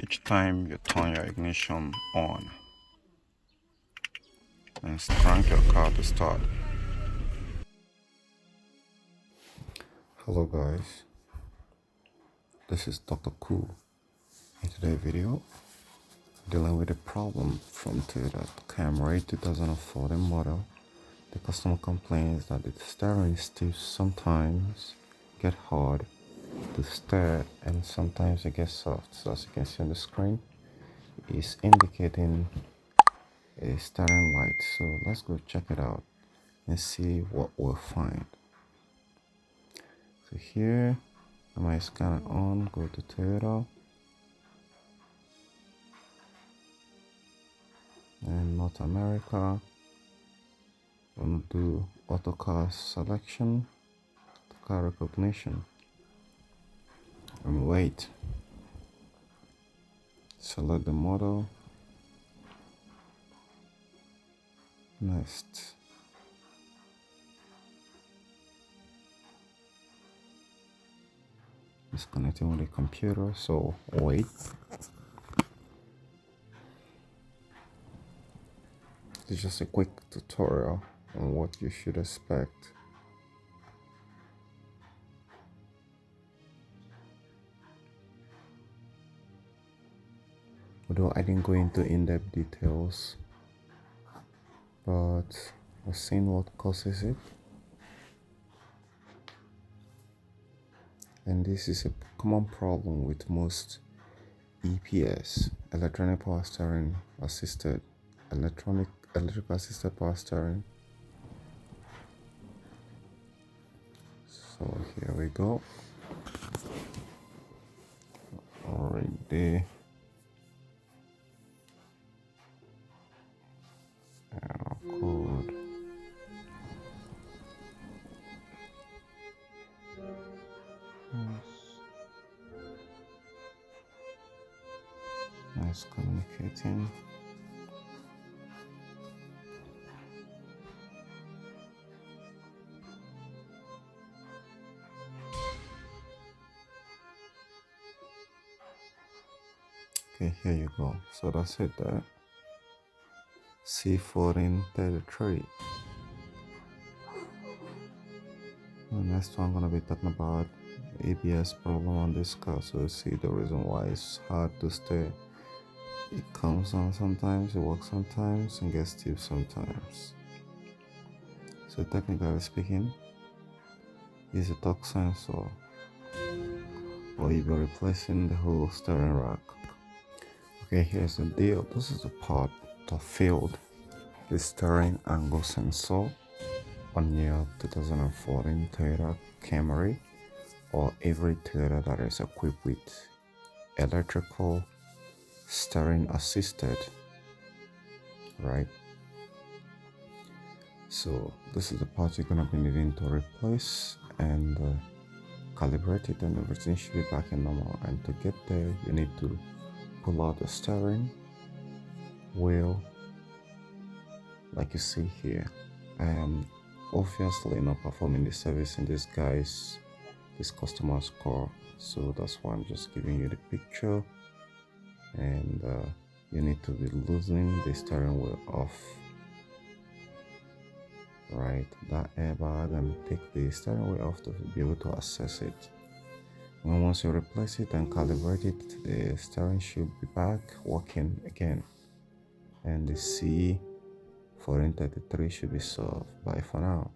each time you turn your ignition on and crank your car to start. Hello guys, this is Dr. Cool. In today's video, dealing with a problem from Toyota Camry 2014 model. The customer complains that the steering stiff sometimes, get hard to steer, and sometimes it gets soft. So as you can see on the screen, it's indicating a steering light. So let's go check it out and see what we'll find. So here, my scanner on, go to Toyota and North America. I'm gonna do auto car selection, car recognition, and wait. Select the model. Next. It's connecting with the computer, so wait. It's just a quick tutorial on what you should expect. Although I didn't go into in-depth details, but I've seen what causes it. And this is a common problem with most EPS, electronic power steering assisted, electrical assisted power steering. So here we go. Already. Code. Nice communicating. Okay, here you go. So that's it there. C1433. The next one I'm gonna be talking about ABS problem on this car. So you see the reason why it's hard to stay. It comes on sometimes, it works sometimes, and gets stiff sometimes. So technically speaking, it's a torque sensor, or you'll be replacing the whole steering rack. Okay, here's the deal. This is the part that failed the steering angle sensor on your 2014 Toyota Camry, or every Toyota that is equipped with electrical steering assisted, right? So this is the part you're gonna be needing to replace and calibrate it, and everything should be back in normal. And to get there, you need to pull out the steering wheel like you see here. I am obviously not performing the service in this customer's car, so that's why I'm just giving you the picture. And you need to be loosening the steering wheel off, right, that airbag, and take the steering wheel off to be able to access it. And once you replace it and calibrate it, the steering should be back working again, and the C1433 should be solved. Bye for now.